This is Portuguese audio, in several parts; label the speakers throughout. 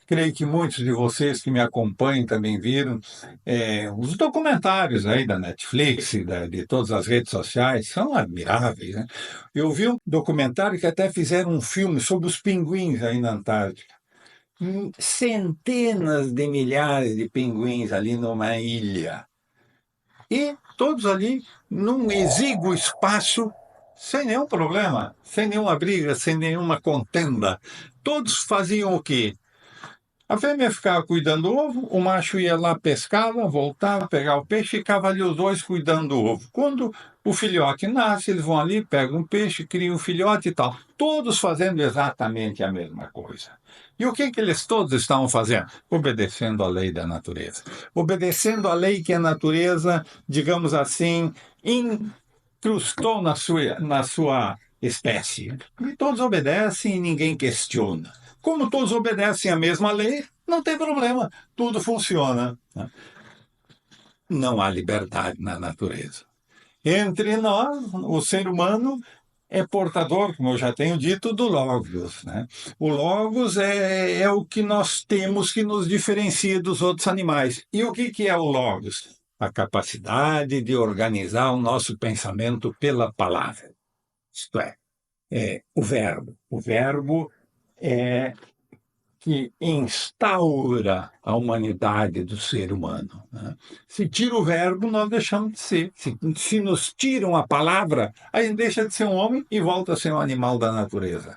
Speaker 1: Creio que muitos de vocês que me acompanham também viram os documentários aí da Netflix, de todas as redes sociais, são admiráveis, né? Eu vi um documentário que até fizeram um filme sobre os pinguins aí na Antártica. Centenas de milhares de pinguins ali numa ilha. E todos ali num exíguo espaço, sem nenhum problema, sem nenhuma briga, sem nenhuma contenda. Todos faziam o quê? A fêmea ficava cuidando do ovo, o macho ia lá, pescava, voltava, pegava o peixe, ficava ali os dois cuidando do ovo. Quando o filhote nasce, eles vão ali, pegam um peixe, criam um filhote e tal. Todos fazendo exatamente a mesma coisa. E o que eles todos estavam fazendo? Obedecendo à lei da natureza. Obedecendo à lei que a natureza, digamos assim, incrustou na sua espécie. E todos obedecem e ninguém questiona. Como todos obedecem à mesma lei, não tem problema, tudo funciona. Não há liberdade na natureza. Entre nós, o ser humano é portador, como eu já tenho dito, do Logos. Né? O Logos é o que nós temos que nos diferencia dos outros animais. E o que é o Logos? A capacidade de organizar o nosso pensamento pela palavra. Isto é o verbo. O verbo é que instaura a humanidade do ser humano. Né? Se tira o verbo, nós deixamos de ser. Se nos tiram a palavra, a gente deixa de ser um homem e volta a ser um animal da natureza.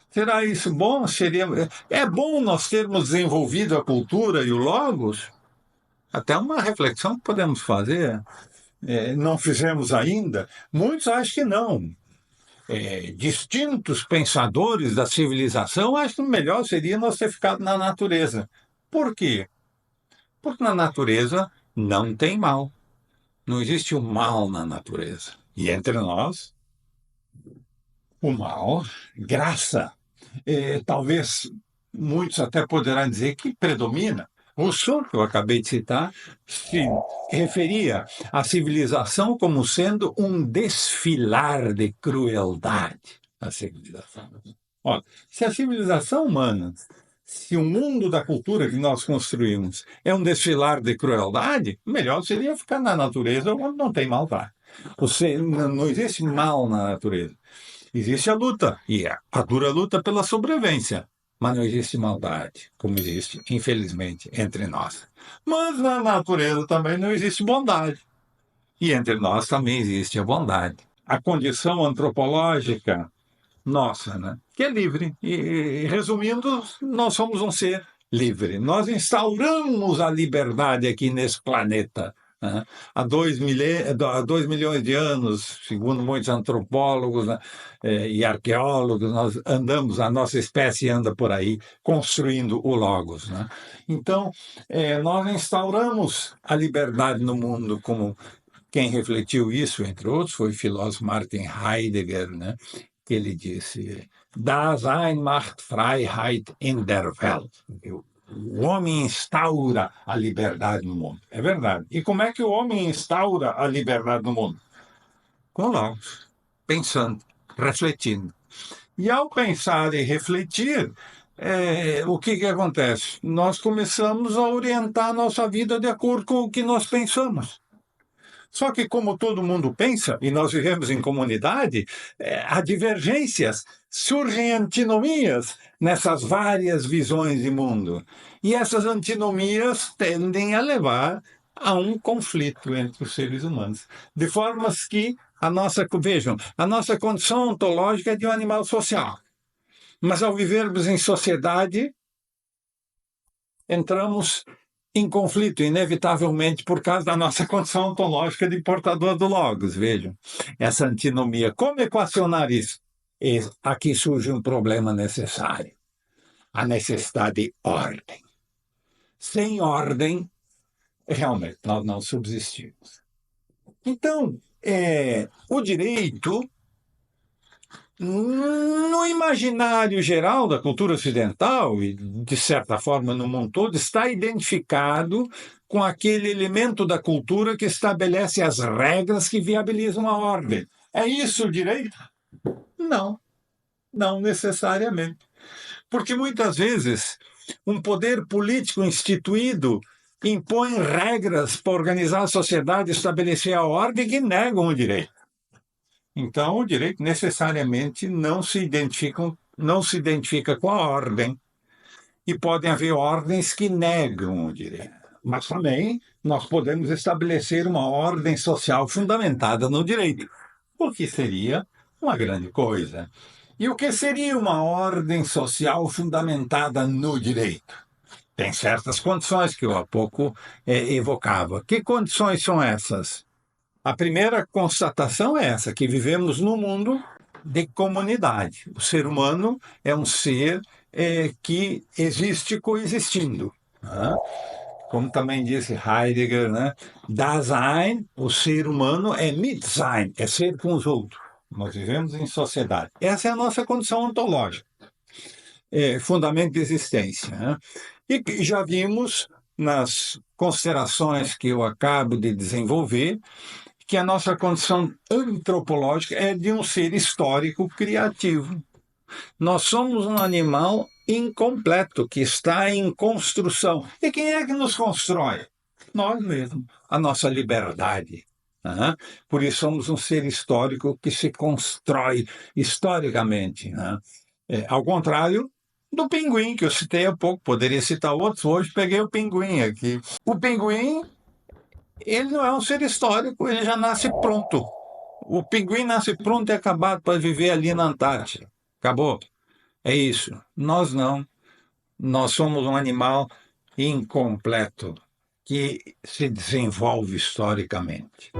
Speaker 1: Será isso bom? É bom nós termos desenvolvido a cultura e o logos? Até uma reflexão que podemos fazer. Não fizemos ainda? Muitos acham que não. Distintos pensadores da civilização, acho que o melhor seria nós ter ficado na natureza. Por quê? Porque na natureza não tem mal. Não existe o mal na natureza. E entre nós, o mal, graça. Talvez muitos até poderão dizer que predomina. Rousseau, que eu acabei de citar, se referia à civilização como sendo um desfilar de crueldade. A civilização. Olha, se a civilização humana, se o mundo da cultura que nós construímos é um desfilar de crueldade, melhor seria ficar na natureza onde não tem maldade. Não existe mal na natureza. Existe a luta, e a dura luta pela sobrevivência. Mas não existe maldade, como existe, infelizmente, entre nós. Mas na natureza também não existe bondade. E entre nós também existe a bondade. A condição antropológica nossa, né? Que é livre. Resumindo, nós somos um ser livre. Nós instauramos a liberdade aqui nesse planeta. Né? Há 2 milhões de anos, segundo muitos antropólogos, né, e arqueólogos, a nossa espécie anda por aí construindo o Logos. Né? Então, nós instauramos a liberdade no mundo como quem refletiu isso, entre outros, foi o filósofo Martin Heidegger, né? Que ele disse: Dasein macht Freiheit in der Welt. O homem instaura a liberdade no mundo. É verdade. E como é que o homem instaura a liberdade no mundo? Com Logos, pensando, refletindo. E ao pensar e refletir, o que acontece? Nós começamos a orientar a nossa vida de acordo com o que nós pensamos. Só que, como todo mundo pensa, e nós vivemos em comunidade, há divergências, surgem antinomias nessas várias visões de mundo. E essas antinomias tendem a levar a um conflito entre os seres humanos. De formas que vejam, a nossa condição ontológica é de um animal social. Mas ao vivermos em sociedade, entramos em conflito, inevitavelmente, por causa da nossa condição ontológica de portador do Logos. Vejam, essa antinomia. Como equacionar isso? E aqui surge um problema necessário: a necessidade de ordem. Sem ordem, realmente, nós não subsistimos. Então, o direito, no imaginário geral da cultura ocidental, e de certa forma no mundo todo, está identificado com aquele elemento da cultura que estabelece as regras que viabilizam a ordem. É isso o direito? Não, não necessariamente. Porque muitas vezes um poder político instituído impõe regras para organizar a sociedade, estabelecer a ordem que negam o direito. Então, o direito necessariamente não se identifica com a ordem, e podem haver ordens que negam o direito. Mas também nós podemos estabelecer uma ordem social fundamentada no direito, o que seria uma grande coisa. E o que seria uma ordem social fundamentada no direito? Tem certas condições que eu há pouco evocava. Que condições são essas? A primeira constatação é essa, que vivemos num mundo de comunidade. O ser humano é um ser que existe coexistindo. Né? Como também disse Heidegger, né? Dasein, o ser humano, é Mitsein, é ser com os outros. Nós vivemos em sociedade. Essa é a nossa condição ontológica, fundamento de existência. Né? E que já vimos nas considerações que eu acabo de desenvolver que a nossa condição antropológica é de um ser histórico criativo. Nós somos um animal incompleto, que está em construção. E quem é que nos constrói? Nós mesmos, a nossa liberdade. Né? Por isso somos um ser histórico que se constrói historicamente. Né? Ao contrário do pinguim, que eu citei há pouco, poderia citar outros, hoje peguei o pinguim aqui. O pinguim, ele não é um ser histórico, ele já nasce pronto. O pinguim nasce pronto e acabado para viver ali na Antártida. Acabou. É isso. Nós não. Nós somos um animal incompleto que se desenvolve historicamente.